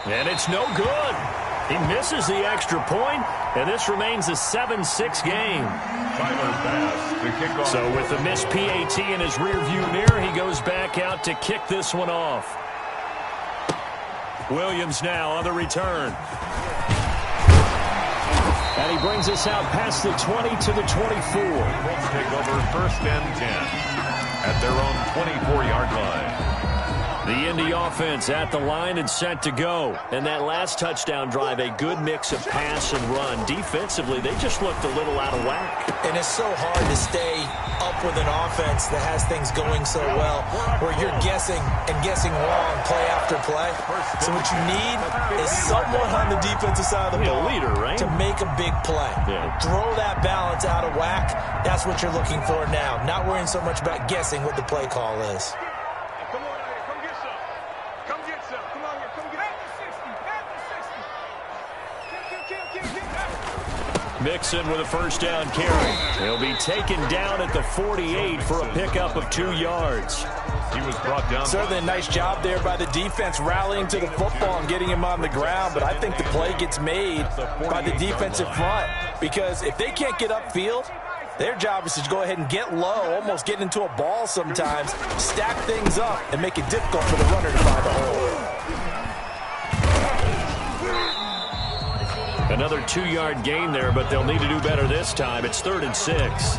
And it's no good. He misses the extra point, and this remains a 7-6 game. So with the missed PAT in his rearview mirror, he goes back out to kick this one off. Williams now on the return. And he brings us out past the 20 to the 24. Let's take over 1st and 10 at their own 24-yard line. The Indy offense at the line and set to go. And that last touchdown drive, a good mix of pass and run. Defensively, they just looked a little out of whack. And it's so hard to stay up with an offense that has things going so well, where you're guessing and guessing wrong play after play. So what you need is someone on the defensive side of the ball, leader, right? to make a big play. Yeah. Throw that balance out of whack. That's what you're looking for now. Not worrying so much about guessing what the play call is. Mixon with a first down carry. He'll be taken down at the 48 for a pickup of 2 yards. He was brought down. Certainly a nice job there by the defense rallying to the football and getting him on the ground, but I think the play gets made by the defensive front, because if they can't get upfield, their job is to go ahead and get low, almost get into a ball sometimes, stack things up, and make it difficult for the runner to find a hole. Another 2-yard gain there, but they'll need to do better this time. It's 3rd and 6.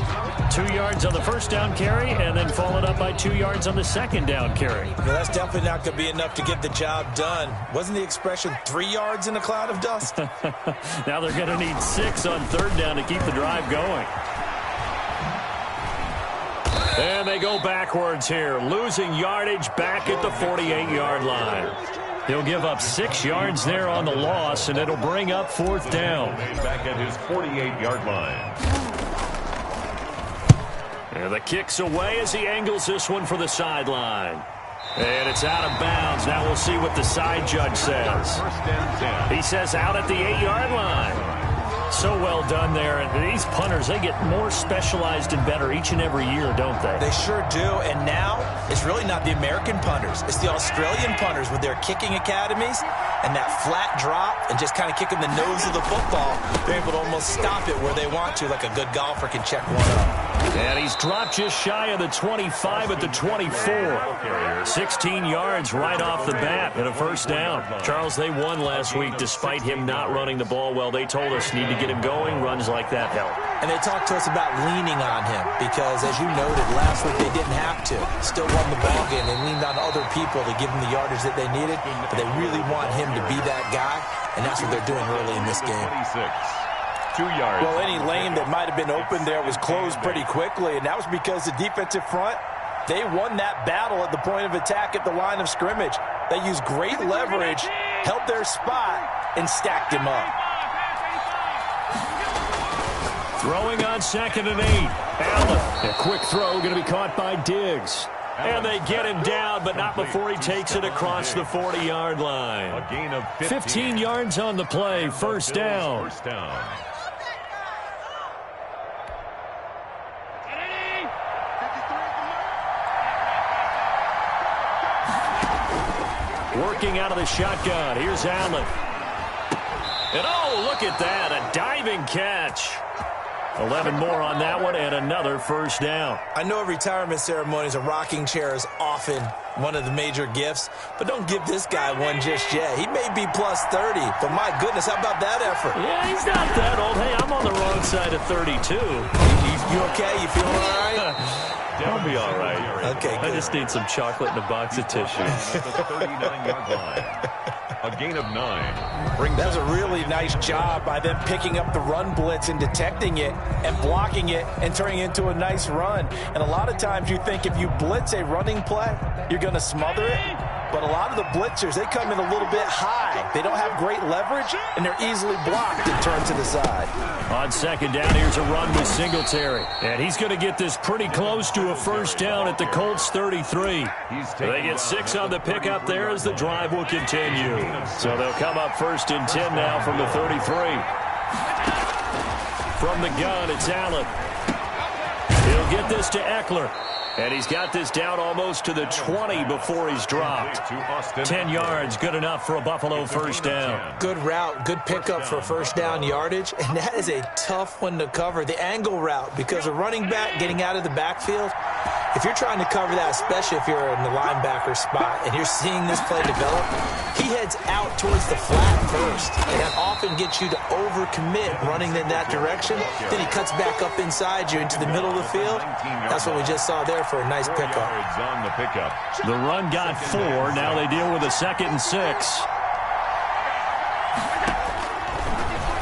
2 yards on the first down carry, and then followed up by 2 yards on the second down carry. Well, that's definitely not going to be enough to get the job done. Wasn't the expression 3 yards in a cloud of dust? Now they're going to need 6 on 3rd down to keep the drive going. And they go backwards here, losing yardage back at the 48-yard line. He'll give up 6 yards there on the loss, and it'll bring up 4th down. Back at his 48-yard line. And the kick's away as he angles this one for the sideline. And it's out of bounds. Now we'll see what the side judge says. 1st and 10. He says out at the 8-yard line. So well done there. And these punters, they get more specialized and better each and every year, don't they? They sure do. And now it's really not the American punters. It's the Australian punters with their kicking academies and that flat drop and just kind of kicking the nose of the football. They're able to almost stop it where they want to, like a good golfer can check one up. And he's dropped just shy of the 25 at the 24. 16 yards right off the bat and a first down. Charles, they won last week despite him not running the ball well. They told us need to get him going. Runs like that help. And they talked to us about leaning on him because, as you noted, last week they didn't have to. Still won the ball game. They leaned on other people to give them the yardage that they needed, but they really want him to be that guy, and that's what they're doing early in this game. 2 yards. Well, any lane that might have been open there was closed pretty quickly, and that was because the defensive front, they won that battle at the point of attack at the line of scrimmage. They used great leverage, held their spot, and stacked him up. Throwing on 2nd and 8. Allen, a quick throw going to be caught by Diggs. And they get him down, but not before he takes it across the 40-yard line. A gain of 15 yards on the play, first down. Working out of the shotgun. Here's Allen. And oh, look at that, a diving catch. 11 more on that one, and another first down. I know at retirement ceremonies, a rocking chair is often one of the major gifts, but don't give this guy one just yet. He may be plus 30, but my goodness, how about that effort? Yeah, he's not that old. Hey, I'm on the wrong side of 32. You okay? You feeling all right? I'll be all right. Okay, good. I just need some chocolate and a box of tissues. The 39-yard line. A gain of 9. That was a really nice job by them picking up the run blitz and detecting it and blocking it and turning it into a nice run. And a lot of times you think if you blitz a running play, you're going to smother it. But a lot of the blitzers, they come in a little bit high. They don't have great leverage, and they're easily blocked and turned to the side. On 2nd down, here's a run with Singletary. And he's going to get this pretty close to a first down at the Colts 33. They get 6 on the pickup there as the drive will continue. So they'll come up 1st and 10 now from the 33. From the gun, it's Allen. He'll get this to Eckler. And he's got this down almost to the 20 before he's dropped. 10 yards, good enough for a Buffalo first down. Good route, good pickup for first down yardage, and that is a tough one to cover, the angle route, because a running back getting out of the backfield, if you're trying to cover that, especially if you're in the linebacker spot and you're seeing this play develop, he heads out towards the flat first, and that often gets you to overcommit running in that direction. Then he cuts back up inside you into the middle of the field. That's what we just saw there for a nice pickup. The run got 4. Now they deal with a 2nd and 6.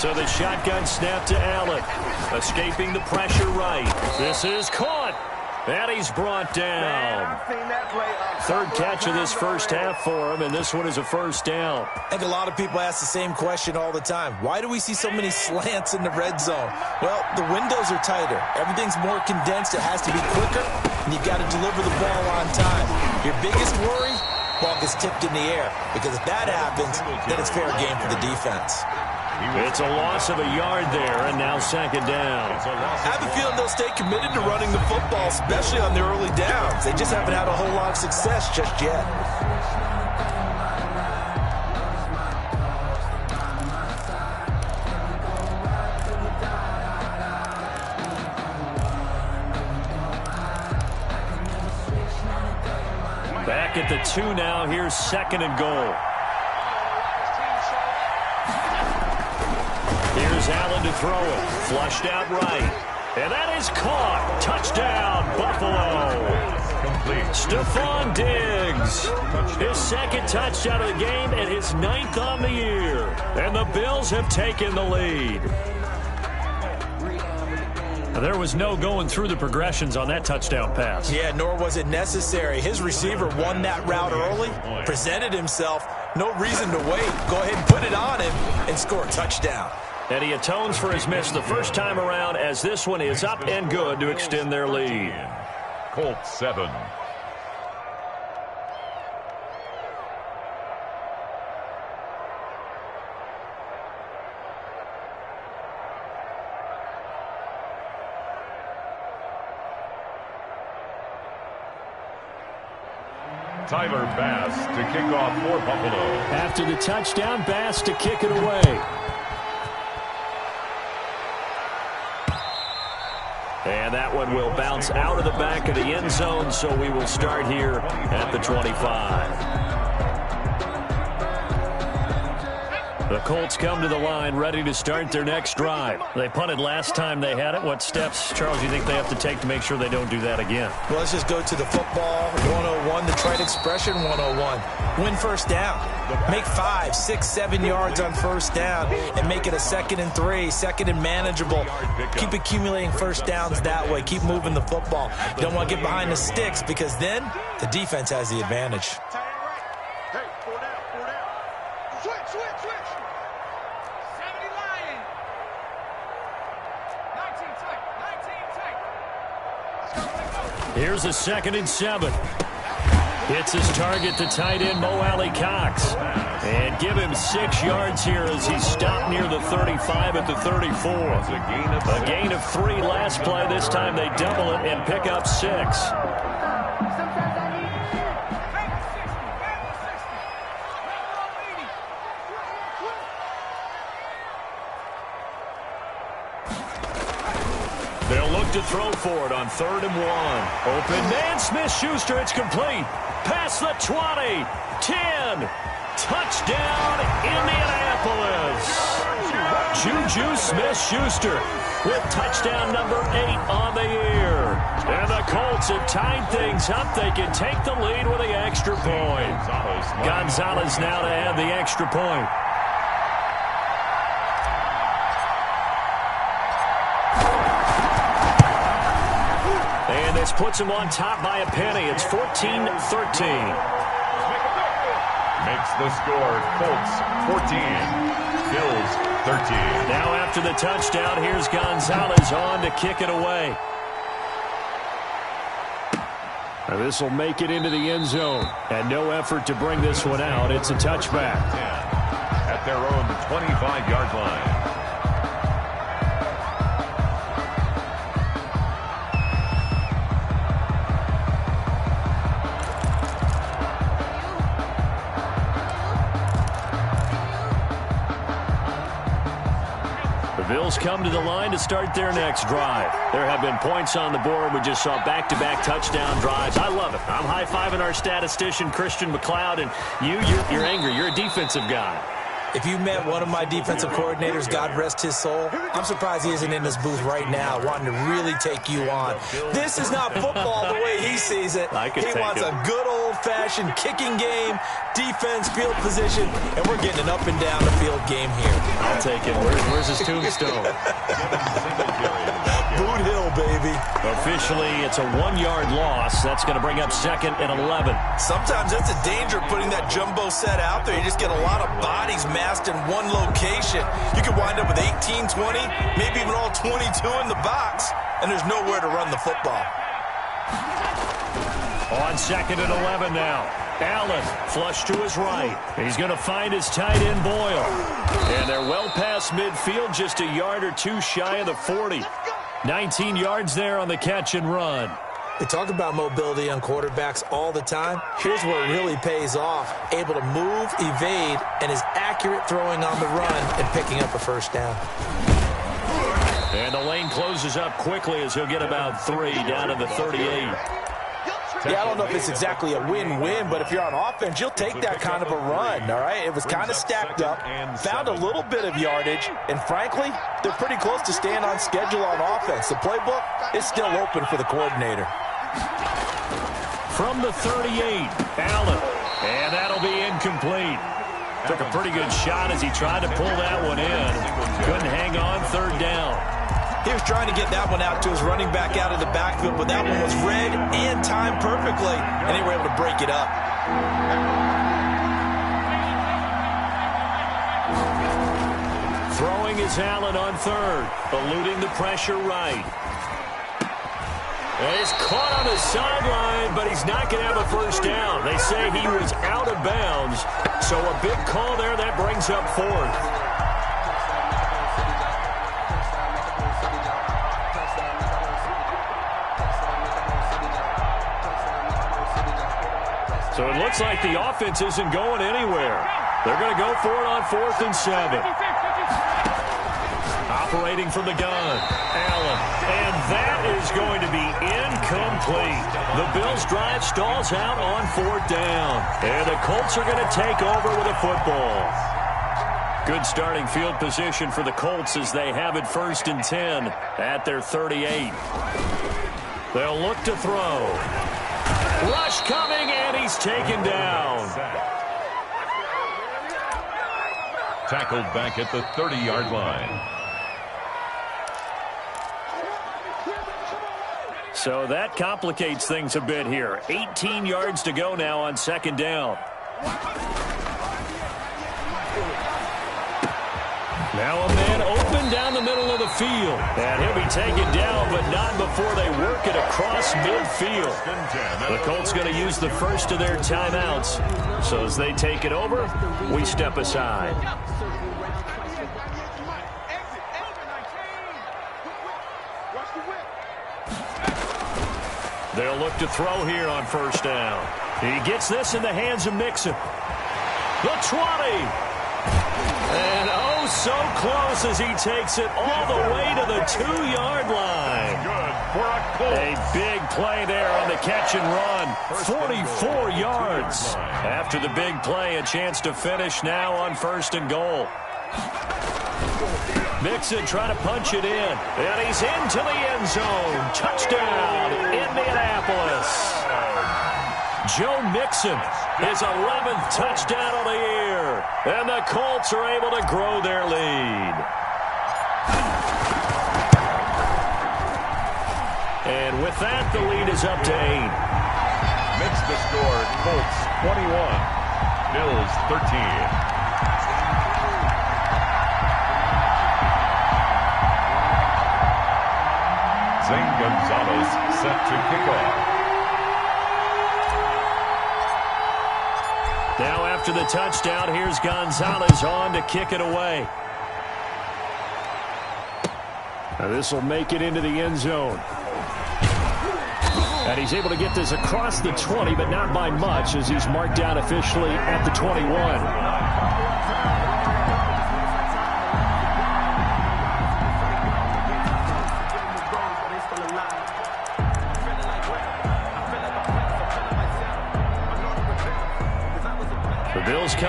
So the shotgun snap to Allen. Escaping the pressure right. This is caught. And he's brought down. 3rd catch of this first half for him, and this one is a first down. I think a lot of people ask the same question all the time. Why do we see so many slants in the red zone? Well, the windows are tighter. Everything's more condensed. It has to be quicker, and you've got to deliver the ball on time. Your biggest worry, ball gets tipped in the air, because if that happens, then it's fair game for the defense. It's a loss of a yard there, and now 2nd down. I have a feeling they'll stay committed to running the football, especially on their early downs. They just haven't had a whole lot of success just yet. Back at the 2 now. Here's 2nd and goal. Here's Allen to throw it. Flushed out right. And that is caught. Touchdown, Buffalo. Stephon Diggs. His 2nd touchdown of the game and his 9th on the year. And the Bills have taken the lead. There was no going through the progressions on that touchdown pass. Yeah, nor was it necessary. His receiver won that route early, presented himself. No reason to wait. Go ahead and put it on him and score a touchdown. And he atones for his miss the first time around, as this one is up and good to extend their lead. Colts 7. Tyler Bass to kick off for Buffalo. After the touchdown, Bass to kick it away. And that one will bounce out of the back of the end zone, so we will start here at the 25. The Colts come to the line ready to start their next drive. They punted last time they had it. What steps, Charles, do you think they have to take to make sure they don't do that again? Well, let's just go to the football 101, the trite expression 101. Win first down. Make 5, 6, 7 yards on first down and make it a 2nd and 3, 2nd and manageable. Keep accumulating first downs that way. Keep moving the football. You don't want to get behind the sticks because then the defense has the advantage. Here's a 2nd and 7. Hits his target, the tight end, Mo Alley Cox. And give him 6 yards here as he's stopped near the 35 at the 34. A gain of 3 last play. This time they double it and pick up 6. They'll look to throw for it on 3rd and 1. Open man, Smith-Schuster, it's complete. Past the 20, 10. Touchdown, Indianapolis. Juju Smith-Schuster with touchdown number 8 on the year. And the Colts have tied things up. They can take the lead with the extra point. Gonzalez now to add the extra point. And this puts him on top by a penny. It's 14-13. Makes the score Colts 14, Bills 13. Now after the touchdown, here's Gonzalez on to kick it away. Now this will make it into the end zone. And no effort to bring this one out. It's a touchback. At their own 25-yard line. Bills come to the line to start their next drive. There have been points on the board. We just saw back-to-back touchdown drives. I love it. I'm high-fiving our statistician, Christian McLeod, and you're angry. You're a defensive guy. If you met one of my defensive coordinators, God rest his soul, I'm surprised he isn't in this booth right now wanting to really take you on. This is not football the way he sees it. He wants a good old-fashioned kicking game, defense, field position, and we're getting an up-and-down-the-field game here. I'll take it. Where's his tombstone? Boot Hill, baby. Officially, it's a 1-yard loss. That's going to bring up 2nd and 11. Sometimes that's a danger of putting that jumbo set out there. You just get a lot of bodies massed in one location. You could wind up with 18, 20, maybe even all 22 in the box, and there's nowhere to run the football. On 2nd and 11 now. Allen, flush to his right. He's going to find his tight end, Boyle. And they're well past midfield, just a yard or two shy of the 40. 19 yards there on the catch and run. We talk about mobility on quarterbacks all the time. Here's where it really pays off. Able to move, evade, and is accurate throwing on the run and picking up a first down. And the lane closes up quickly as he'll get about 3 down to the 38. Yeah, I don't know if it's exactly a win-win, but if you're on offense, you'll take that kind of a run, all right? It was kind of stacked up, found a little bit of yardage, and frankly, they're pretty close to staying on schedule on offense. The playbook is still open for the coordinator. From the 38, Allen, and that'll be incomplete. Took a pretty good shot as he tried to pull that one in. Couldn't hang on, 3rd down. He was trying to get that one out to his running back out of the backfield, but that one was read and timed perfectly, and they were able to break it up. Throwing is Allen on 3rd, eluding the pressure right. And he's caught on the sideline, but he's not going to have a first down. They say he was out of bounds, so a big call there that brings up 4th. So it looks like the offense isn't going anywhere. They're going to go for it on 4th and 7. Operating from the gun, Allen. And that is going to be incomplete. The Bills' drive stalls out on 4th down. And the Colts are going to take over with a football. Good starting field position for the Colts as they have it 1st and 10 at their 38. They'll look to throw. Rush coming, and he's taken down. Tackled back at the 30-yard line. So that complicates things a bit here. 18 yards to go now on 2nd down. Now a man open down the middle of the field. And he'll be taken down, but not before they work it across midfield. The Colts going to use the first of their timeouts. So as they take it over, we step aside. They'll look to throw here on 1st down. He gets this in the hands of Mixon. The 20. And oh, so close as he takes it all the way to the 2-yard line. A big play there on the catch and run. 44 yards. After the big play, a chance to finish now on 1st and goal. Mixon trying to punch it in. And he's into the end zone. Touchdown, Indianapolis. Joe Mixon, his 11th touchdown of the year. And the Colts are able to grow their lead. And with that, the lead is up to 8. Makes the score Colts 21, Bills 13. Zane Gonzalez set to kick off. Now after the touchdown, here's Gonzalez on to kick it away. Now this will make it into the end zone. And he's able to get this across the 20, but not by much as he's marked down officially at the 21.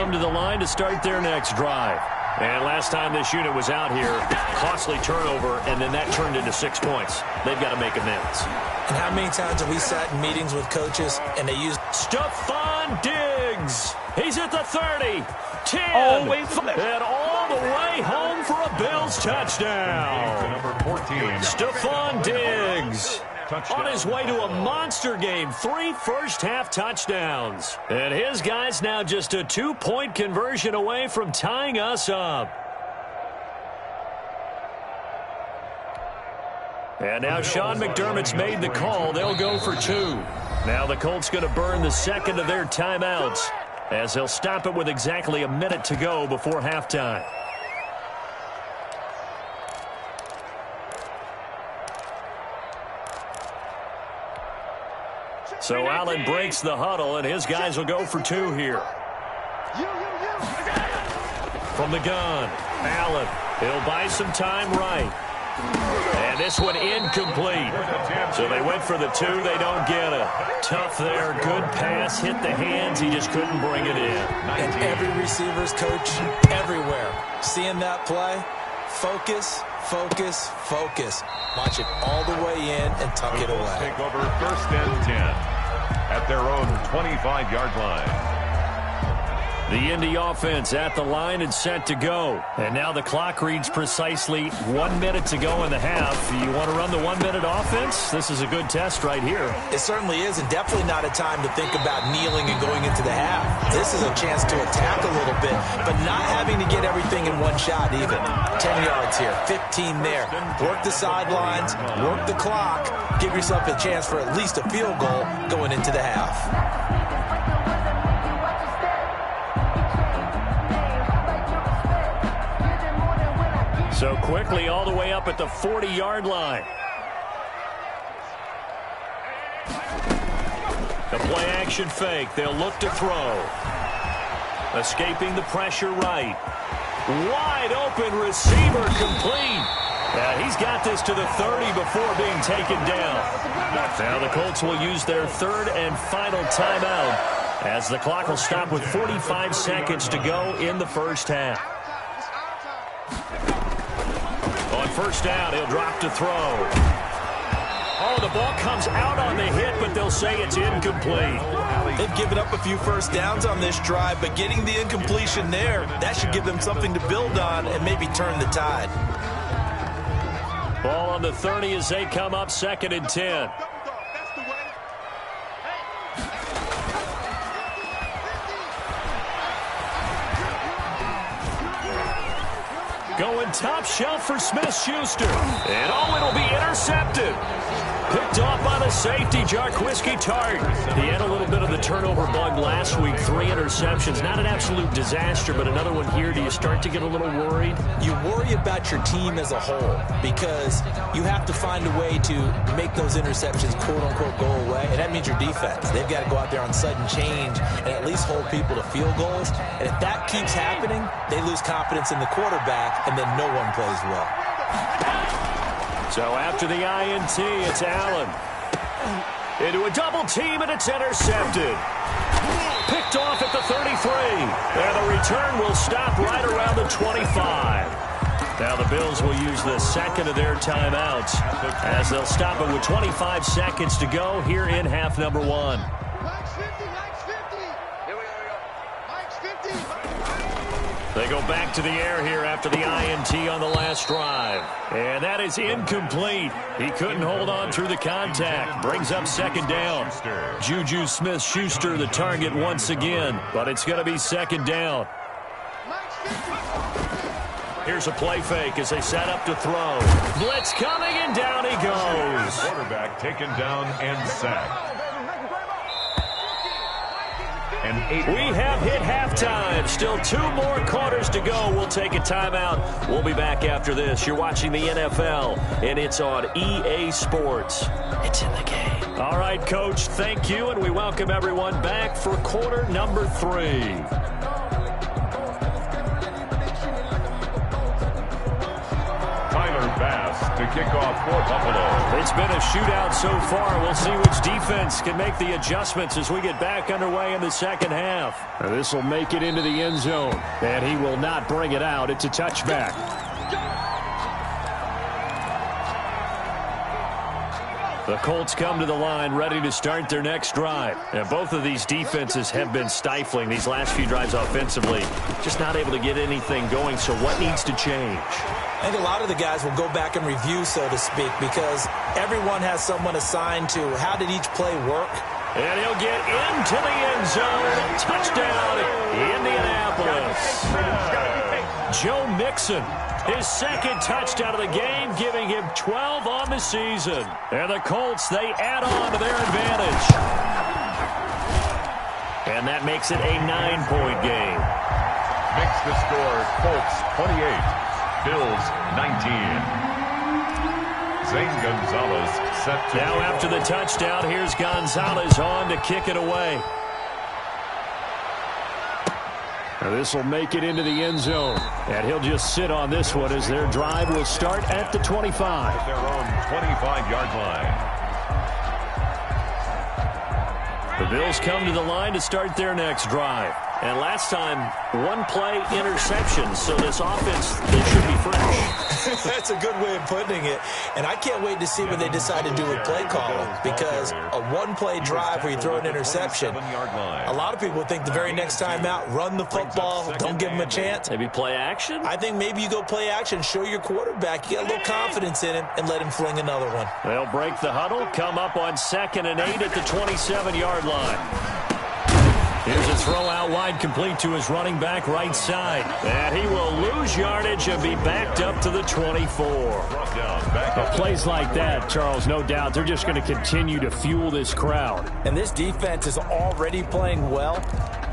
come to the line to start their next drive. And last time this unit was out here, costly turnover, and then that turned into 6 points. They've got to make amends. And how many times have we sat in meetings with coaches and they use Stephon Diggs. He's at the 30, 10, Always and all the way home for a Bills touchdown. Number 14. Stephon Diggs. On his way to a monster game, 3 first-half touchdowns. And his guy's now just a 2-point conversion away from tying us up. And now Sean McDermott's made the call. They'll go for 2. Now the Colts going to burn the second of their timeouts, as they'll stop it with exactly a minute to go before halftime. So Allen breaks the huddle, and his guys will go for 2 here. From the gun, Allen. He'll buy some time right. And this one incomplete. So they went for the 2. They don't get it. Tough there. Good pass. Hit the hands. He just couldn't bring it in. And every receiver's coach everywhere. Seeing that play, focus, focus, focus. Watch it all the way in and tuck it away. Take over 1st and 10 at their own 25-yard line. The Indy offense at the line and set to go. And now the clock reads precisely 1 minute to go in the half. You want to run the 1-minute offense? This is a good test right here. It certainly is, and definitely not a time to think about kneeling and going into the half. This is a chance to attack a little bit, but not having to get everything in one shot even. 10 yards here, 15 there. Work the sidelines, work the clock, give yourself a chance for at least a field goal going into the half. So quickly all the way up at the 40-yard line. The play-action fake. They'll look to throw. Escaping the pressure right. Wide open receiver complete. He's got this to the 30 before being taken down. Now the Colts will use their 3rd and final timeout, as the clock will stop with 45 seconds to go in the first half. On 1st down, he'll drop to throw. Oh, the ball comes out on the hit, but they'll say it's incomplete. They've given up a few first downs on this drive, but getting the incompletion there, that should give them something to build on and maybe turn the tide. Ball on the 30 as they come up 2nd and 10. Going top shelf for Smith-Schuster. And it'll be intercepted. Picked off by the safety, Jarquiski Tart. He had a little bit of the turnover bug last week. 3 interceptions. Not an absolute disaster, but another one here. Do you start to get a little worried? You worry about your team as a whole because you have to find a way to make those interceptions, quote-unquote, go away. And that means your defense. They've got to go out there on sudden change and at least hold people to field goals. And if that keeps happening, they lose confidence in the quarterback, and then no one plays well. So after the INT, it's Allen. Into a double team, and it's intercepted. Picked off at the 33. And the return will stop right around the 25. Now the Bills will use the 2nd of their timeouts, as they'll stop it with 25 seconds to go here in half number 1. They go back to the air here after the INT on the last drive. And that is incomplete. He couldn't hold on through the contact. Brings up 2nd down. Juju Smith-Schuster the target once again, but it's going to be 2nd down. Here's a play fake as they set up to throw. Blitz coming, and down he goes. Quarterback taken down and sacked. We have hit halftime. Still 2 more quarters to go. We'll take a timeout. We'll be back after this. You're watching the NFL, and it's on EA Sports. It's in the game. All right, Coach, thank you, and we welcome everyone back for quarter number 3. Tyler Bass to kickoff for Buffalo. It's been a shootout so far. We'll see which defense can make the adjustments as we get back underway in the second half. This will make it into the end zone, and he will not bring it out. It's a touchback. The Colts come to the line ready to start their next drive. And both of these defenses have been stifling these last few drives offensively. Just not able to get anything going, so what needs to change? I think a lot of the guys will go back and review, so to speak, because everyone has someone assigned to how did each play work. And he'll get into the end zone. Touchdown, Indianapolis. Joe Mixon, his second touchdown of the game, giving him 12 on the season. And the Colts, they add on to their advantage. And that makes it a 9-point game. Makes the score Colts 28. Bills 19. Zane Gonzalez set to... Now after the touchdown, here's Gonzalez on to kick it away. Now this will make it into the end zone. And he'll just sit on this one as their drive will start at the 25. At their own 25-yard line. The Bills come to the line to start their next drive. And last time, one-play interception, so this offense, they should be fresh. That's a good way of putting it. And I can't wait to see what they decide to do with play calling, because a one-play drive where you throw an interception, a lot of people think the very next time out, run the football, don't give them a chance. Maybe play action? I think maybe you go play action, show your quarterback, you get a little confidence in him, and let him fling another one. They'll break the huddle, come up on 2nd and 8 at the 27-yard line. Here's a throw out wide, complete to his running back right side. And he will lose yardage and be backed up to the 24. Plays like that, Charles, no doubt, they're just going to continue to fuel this crowd. And this defense is already playing well,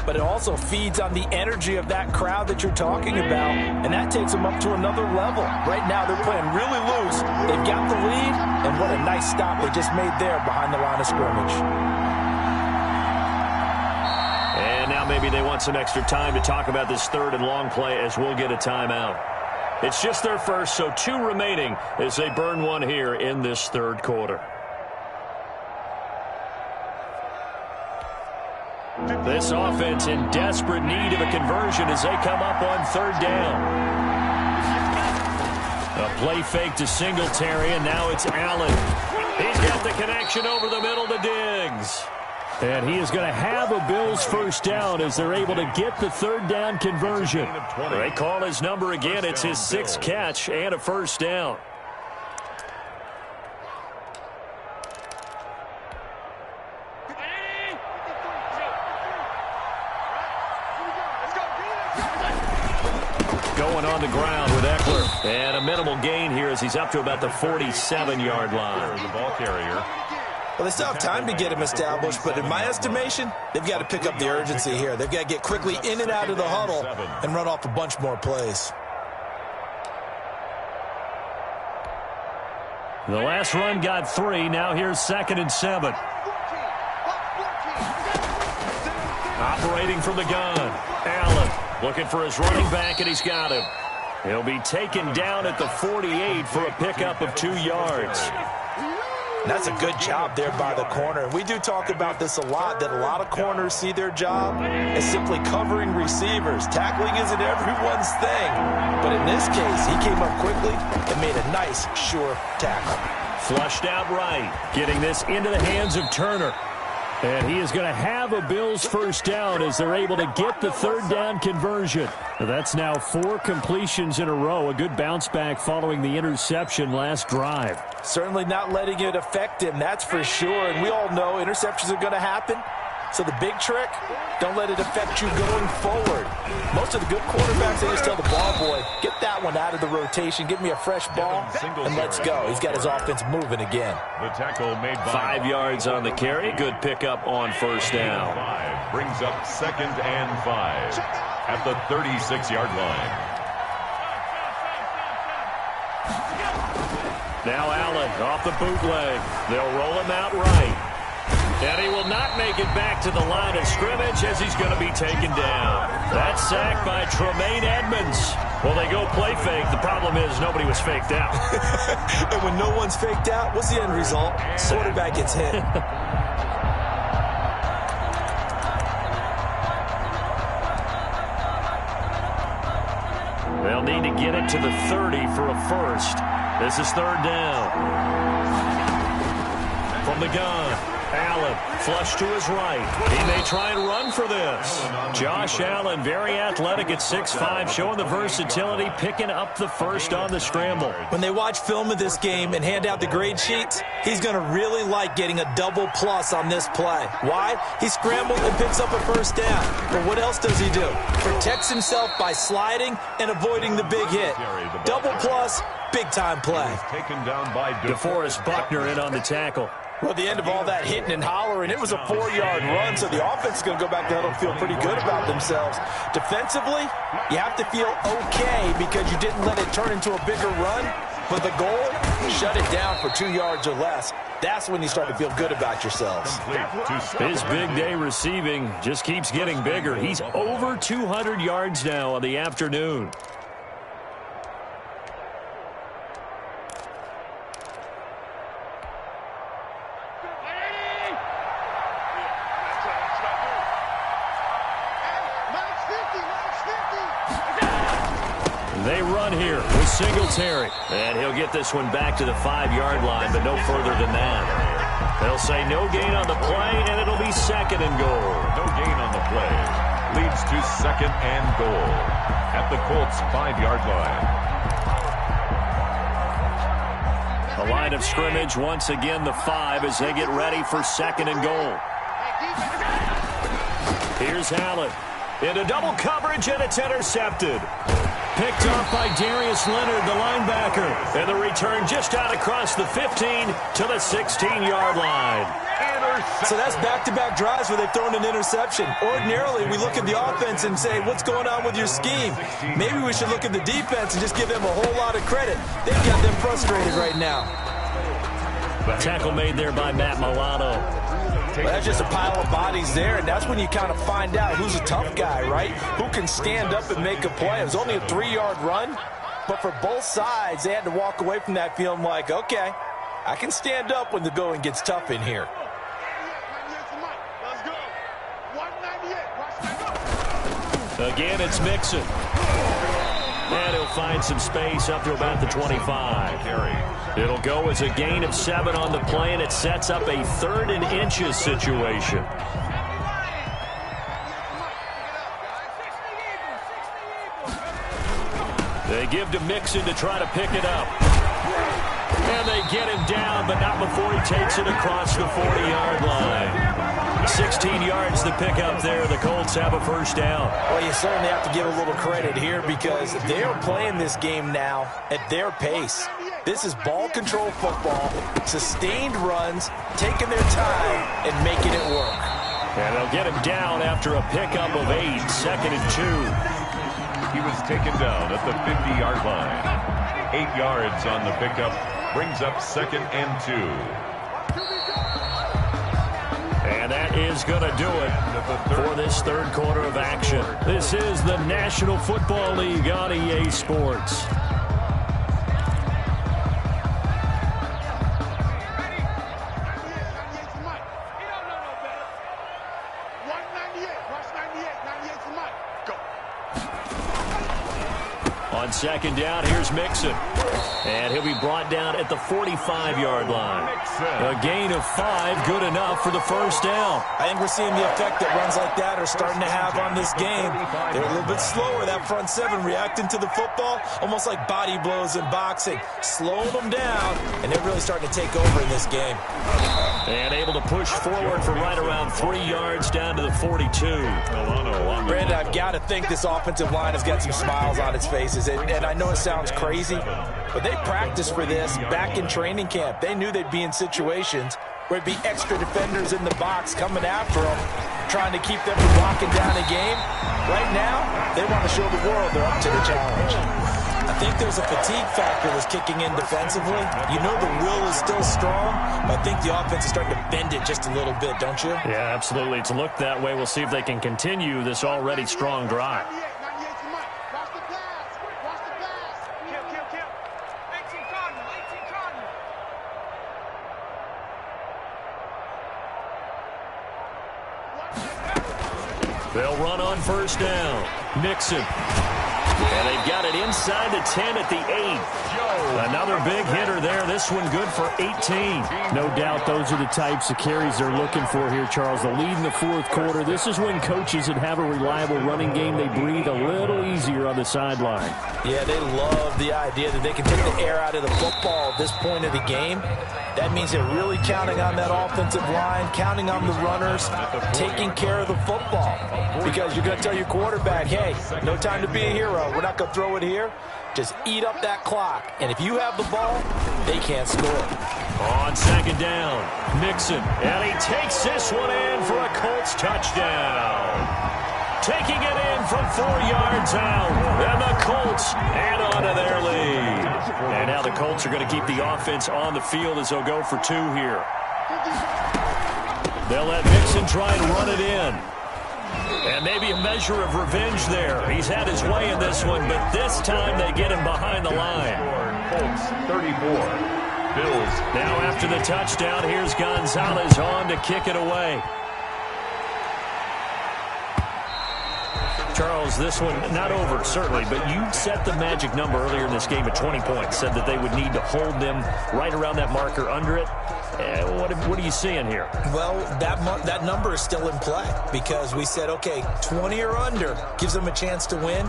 but it also feeds on the energy of that crowd that you're talking about, and that takes them up to another level. Right now, they're playing really loose. They've got the lead, and what a nice stop they just made there behind the line of scrimmage. And now maybe they want some extra time to talk about this third and long play as we'll get a timeout. It's just their first, so 2 remaining as they burn one here in this third quarter. This offense in desperate need of a conversion as they come up on 3rd down. A play fake to Singletary, and now it's Allen. He's got the connection over the middle to Diggs. And he is going to have a Bills first down as they're able to get the 3rd down conversion. They call his number again. It's his 6th catch and a first down. Going on the ground with Eckler. And a minimal gain here as he's up to about the 47-yard line. The ball carrier. Well, they still have time to get him established, but in my estimation, they've got to pick up the urgency here. They've got to get quickly in and out of the huddle and run off a bunch more plays. The last run got 3. Now here's 2nd and 7. Operating from the gun. Allen looking for his running back, and he's got him. He'll be taken down at the 48 for a pickup of 2 yards. That's a good job there by the corner. We do talk about this a lot, that a lot of corners see their job as simply covering receivers. Tackling isn't everyone's thing. But in this case, he came up quickly and made a nice, sure tackle. Flushed out right, getting this into the hands of Turner. And he is going to have a Bills first down as they're able to get the 3rd down conversion. That's now 4 completions in a row. A good bounce back following the interception last drive. Certainly not letting it affect him, that's for sure. And we all know interceptions are going to happen. So the big trick, don't let it affect you going forward. Most of the good quarterbacks, they just tell the ball boy, get that one out of the rotation, give me a fresh ball, and let's go. He's got his offense moving again. The tackle made by 5 yards on the carry. Good pickup on first down. Brings up 2nd and 5 at the 36-yard line. Now Allen off the bootleg. They'll roll him out right. And he will not make it back to the line of scrimmage as he's going to be taken down. That sack by Tremaine Edmonds. Well, they go play fake. The problem is nobody was faked out. And when no one's faked out, what's the end result? Quarterback gets hit. They'll need to get it to the 30 for a first. This is third down. From the gun, Allen, flush to his right. He may try and run for this. Josh Allen, very athletic at 6'5", showing the versatility, picking up the first on the scramble. When they watch film of this game and hand out the grade sheets, he's going to really like getting a double plus on this play. Why? He scrambled and picks up a first down. But what else does he do? Protects himself by sliding and avoiding the big hit. Double plus, big-time play. Taken down by DeForest Buckner in on the tackle. Well, at the end of all that hitting and hollering, it was a 4-yard run, so the offense is going to go back to huddle and feel pretty good about themselves. Defensively, you have to feel okay because you didn't let it turn into a bigger run, but the goal, shut it down for 2 yards or less. That's when you start to feel good about yourselves. His big day receiving just keeps getting bigger. He's over 200 yards now on the afternoon. They run here with Singletary. And he'll get this one back to the 5-yard line, but no further than that. They'll say no gain on the play, and it'll be second and goal. No gain on the play. Leads to second and goal at the Colts' 5-yard line. The line of scrimmage, once again, the 5 as they get ready for second and goal. Here's Allen. Into double coverage, and it's intercepted. Picked off by Darius Leonard, the linebacker. And the return just out across the 15 to the 16-yard line. So that's back-to-back drives where they've thrown an interception. Ordinarily, we look at the offense and say, what's going on with your scheme? Maybe we should look at the defense and just give them a whole lot of credit. They've got them frustrated right now. Tackle made there by Matt Milano. Well, that's just a pile of bodies there, and that's when you kind of find out who's a tough guy, right? Who can stand up and make a play. It was only a 3-yard run, but for both sides, they had to walk away from that feeling like, okay, I can stand up when the going gets tough in here. Again, it's Mixon. And he'll find some space up to about the 25. It'll go as a gain of 7 on the play, and it sets up a 3rd and inches situation. They give to Mixon to try to pick it up. And they get him down, but not before he takes it across the 40-yard line. 16 yards to pick up there. The Colts have a first down. Well, you certainly have to give a little credit here because they are playing this game now at their pace. This is ball control football, sustained runs, taking their time and making it work. And they'll get him down after a pickup of 8, 2nd and 2. He was taken down at the 50-yard line. 8 yards on the pickup brings up 2nd and 2. And that is going to do it for this third quarter of action. This is the National Football League on EA Sports. On second down, here's Mixon. And he'll be brought down at the 45-yard line. A gain of 5, good enough for the first down. I think we're seeing the effect that runs like that are starting to have on this game. They're a little bit slower, that front 7, reacting to the football, almost like body blows in boxing. Slowing them down, and they're really starting to take over in this game. And able to push forward for right around 3 yards down to the 42. Brandon, I've got to think this offensive line has got some smiles on its faces. And I know it sounds crazy, but they practiced for this back in training camp. They knew they'd be in situations where it'd be extra defenders in the box coming after them, trying to keep them from locking down a game. Right now, they want to show the world they're up to the challenge. I think there's a fatigue factor that's kicking in defensively. You know the will is still strong, but I think the offense is starting to bend it just a little bit, don't you? Yeah, absolutely. It's looked that way. We'll see if they can continue this already strong drive. They'll run on first down. Nixon. And they've got it inside the 10 at the 8. Another big hitter there. This one good for 18. No doubt those are the types of carries they're looking for here, Charles. The lead in the fourth quarter. This is when coaches that have a reliable running game, they breathe a little easier on the sideline. Yeah, they love the idea that they can take the air out of the football at this point of the game. That means they're really counting on that offensive line, counting on the runners, taking care of the football. Because you're going to tell your quarterback, hey, no time to be a hero. We're not going to throw it here. Just eat up that clock. And if you have the ball, they can't score. On second down, Nixon. And he takes this one in for a Colts touchdown. Taking it in from 4 yards out. And the Colts add on to their lead. And now the Colts are going to keep the offense on the field as they'll go for 2 here. They'll let Nixon try and run it in. And maybe a measure of revenge there. He's had his way in this one, but this time they get him behind the line. Colts 34. Bills. Now after the touchdown, here's Gonzalez on to kick it away. Charles, this one not over, certainly, but you set the magic number earlier in this game at 20 points, said that they would need to hold them right around that marker under it. What are you seeing here? Well, that number is still in play because we said, okay, 20 or under gives them a chance to win.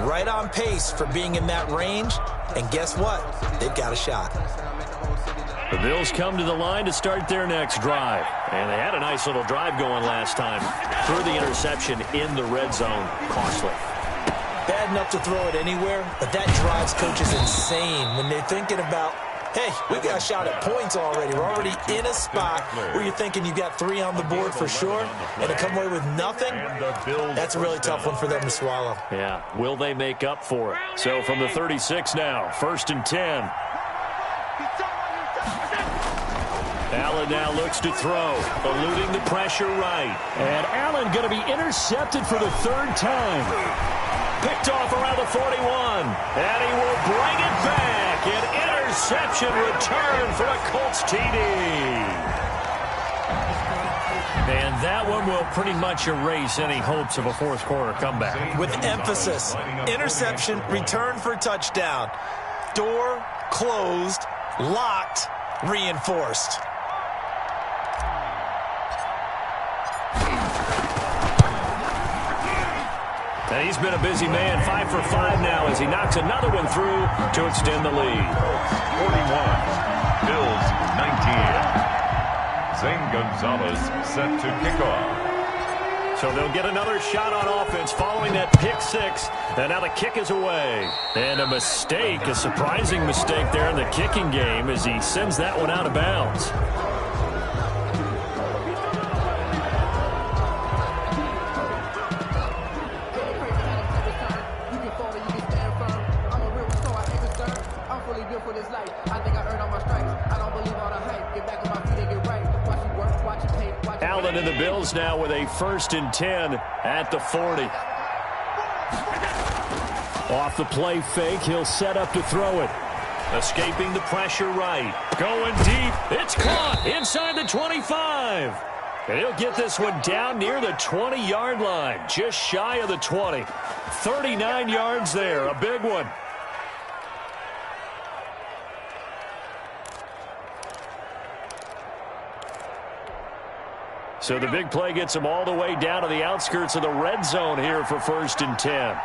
Right on pace for being in that range. And guess what? They've got a shot. The Bills come to the line to start their next drive. And they had a nice little drive going last time. Threw the interception in the red zone. Costly. Bad enough to throw it anywhere, but that drives coaches insane when they're thinking about, hey, we got a shot at points already. We're already in a spot where you're thinking you got 3 on the board for sure, and to come away with nothing, that's a really tough one for them to swallow. Yeah, will they make up for it? So from the 36 now, 1st and 10. Allen now looks to throw, eluding the pressure right. And Allen going to be intercepted for the 3rd time. Picked off around the 41, and he will bring it back. An interception return for a Colts TD. And that one will pretty much erase any hopes of a fourth quarter comeback. With emphasis, interception, return for touchdown. Door closed, locked, reinforced. And he's been a busy man, 5 for 5 now as he knocks another one through to extend the lead. 41, Bills 19. Zane Gonzalez set to kick off. So they'll get another shot on offense following that pick 6. And now the kick is away. And a mistake, a surprising mistake there in the kicking game as he sends that one out of bounds. Allen and the Bills now with a 1st and 10 at the 40. Off the play fake, he'll set up to throw it. Escaping the pressure right. Going deep. It's caught inside the 25. And he'll get this one down near the 20-yard line. Just shy of the 20. 39 yards there. A big one. So the big play gets him all the way down to the outskirts of the red zone here for 1st and 10.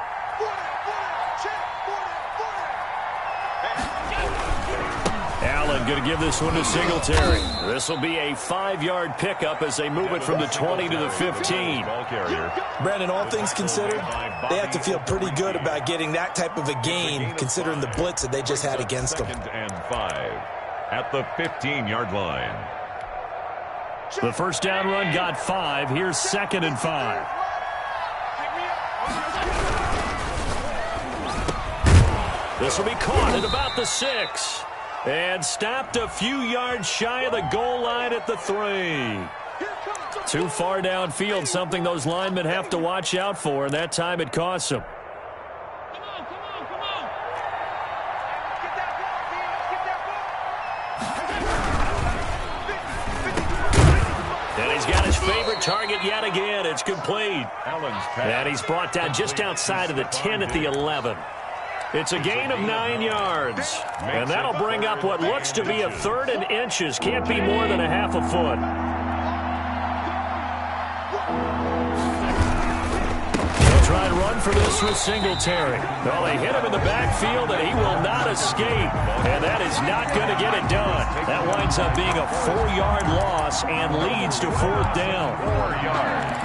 Allen going to give this one to Singletary. This will be a 5-yard pickup as they move it from the 20 to the 15. Brandon, all things considered, they have to feel pretty good about getting that type of a gain considering the blitz that they just had against them. 2nd and 5 at the 15-yard line. The first down run got 5. Here's 2nd and 5. This will be caught at about the 6. And stopped a few yards shy of the goal line at the 3. Too far downfield, something those linemen have to watch out for, and that time it costs them. And he's got his favorite target yet again. It's complete. And he's brought down just outside of the 10 at the 11. It's a gain of 9 yards. And that'll bring up what looks to be a 3rd and inches. Can't be more than a half a foot. They'll try and run for this with Singletary. Well, they hit him in the backfield, and he will not escape. And that is not going to get it done. That winds up being a 4-yard loss and leads to 4th down. 4 yards.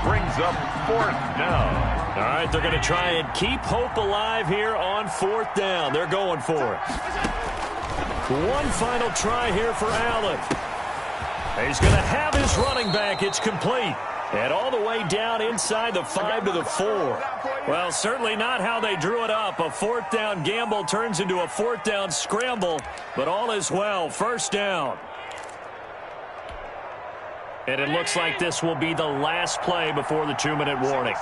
Brings up 4th down. All right, they're going to try and keep hope alive here on 4th down. They're going for it. One final try here for Allen. He's going to have his running back. It's complete. And all the way down inside the 5 to the 4. Well, certainly not how they drew it up. A 4th down gamble turns into a 4th down scramble. But all is well. 1st down. And it looks like this will be the last play before the 2-minute warning.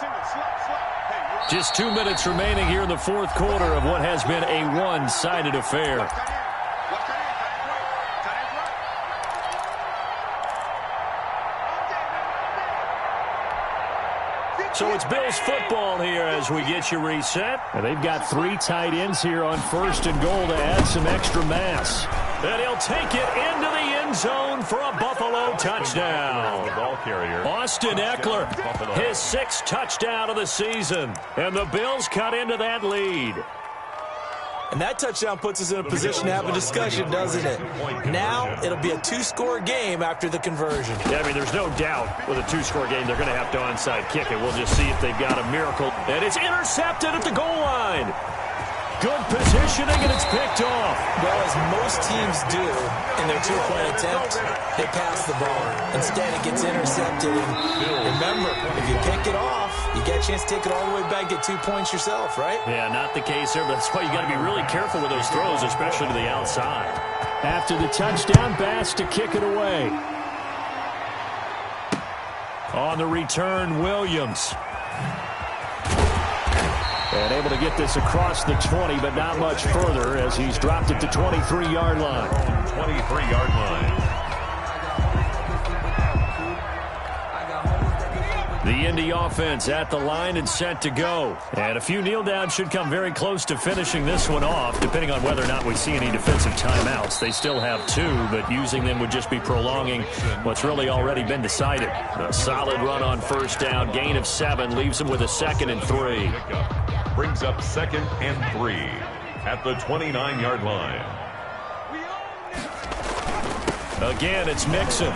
Just 2 minutes remaining here in the 4th quarter of what has been a one-sided affair. So it's Bills football here as we get you reset. And they've got 3 tight ends here on 1st and goal to add some extra mass. And he'll take it into the end zone for a Buffalo touchdown. The ball carrier, Austin Eckler, his 6th touchdown of the season. And the Bills cut into that lead. And that touchdown puts us in a position to have a discussion, doesn't it? Now it'll be a 2-score game after the conversion. Yeah, I mean, there's no doubt with a 2-score game they're going to have to onside kick it. We'll just see if they've got a miracle. And it's intercepted at the goal line. Good positioning, and it's picked off. Well, as most teams do in their 2-point attempt, they pass the ball. Instead, it gets intercepted. And remember, if you pick it off, you get a chance to take it all the way back, get 2 points yourself, right? Yeah, not the case there, but that's why you got to be really careful with those throws, especially to the outside. After the touchdown, Bass to kick it away. On the return, Williams. And able to get this across the 20, but not much further as he's dropped it to 23-yard line. 23-yard line. The Indy offense at the line and set to go. And a few kneel downs should come very close to finishing this one off, depending on whether or not we see any defensive timeouts. They still have 2, but using them would just be prolonging what's really already been decided. A solid run on 1st down, gain of 7, leaves them with a 2nd and 3. Brings up 2nd and 3 at the 29-yard line. Again, it's Mixon.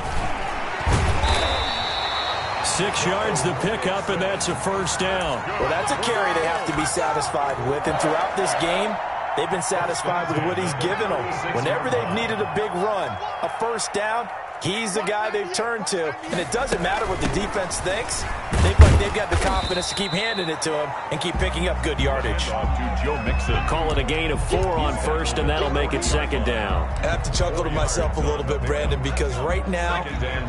6 yards the pickup, and that's a 1st down. Well, that's a carry they have to be satisfied with. And throughout this game, they've been satisfied with what he's given them. Whenever they've needed a big run, a 1st down, he's the guy they've turned to. And it doesn't matter what the defense thinks. They've got the confidence to keep handing it to him and keep picking up good yardage. Call it a gain of 4 on 1st, and that'll make it 2nd down. I have to chuckle to myself a little bit, Brandon, because right now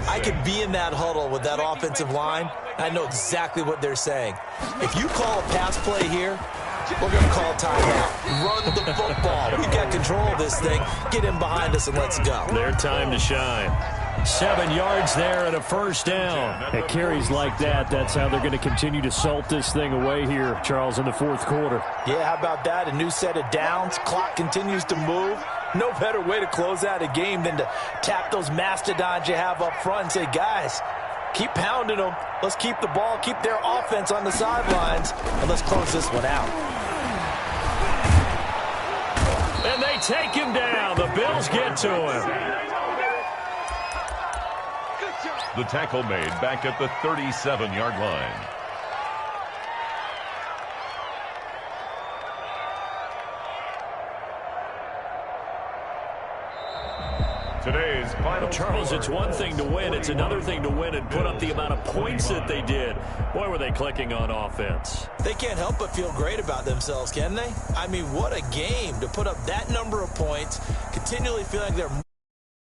I could be in that huddle with that offensive line. I know exactly what they're saying. If you call a pass play here, we're going to call timeout. Run the football. We've got control of this thing. Get in behind us and let's go. Their time to shine. 7 yards there and a 1st down. At carries like that, that's how they're going to continue to salt this thing away here, Charles, in the 4th quarter. Yeah, how about that? A new set of downs. Clock continues to move. No better way to close out a game than to tap those mastodons you have up front and say, guys, keep pounding them. Let's keep the ball, keep their offense on the sidelines, and let's close this one out. And they take him down. The Bills get to him. The tackle made back at the 37-yard line. Today's final Charles, score. it's one thing to win. It's another thing to win and put up the amount of points that they did. Boy, were they clicking on offense. They can't help but feel great about themselves, can they? I mean, what a game to put up that number of points, continually feeling they're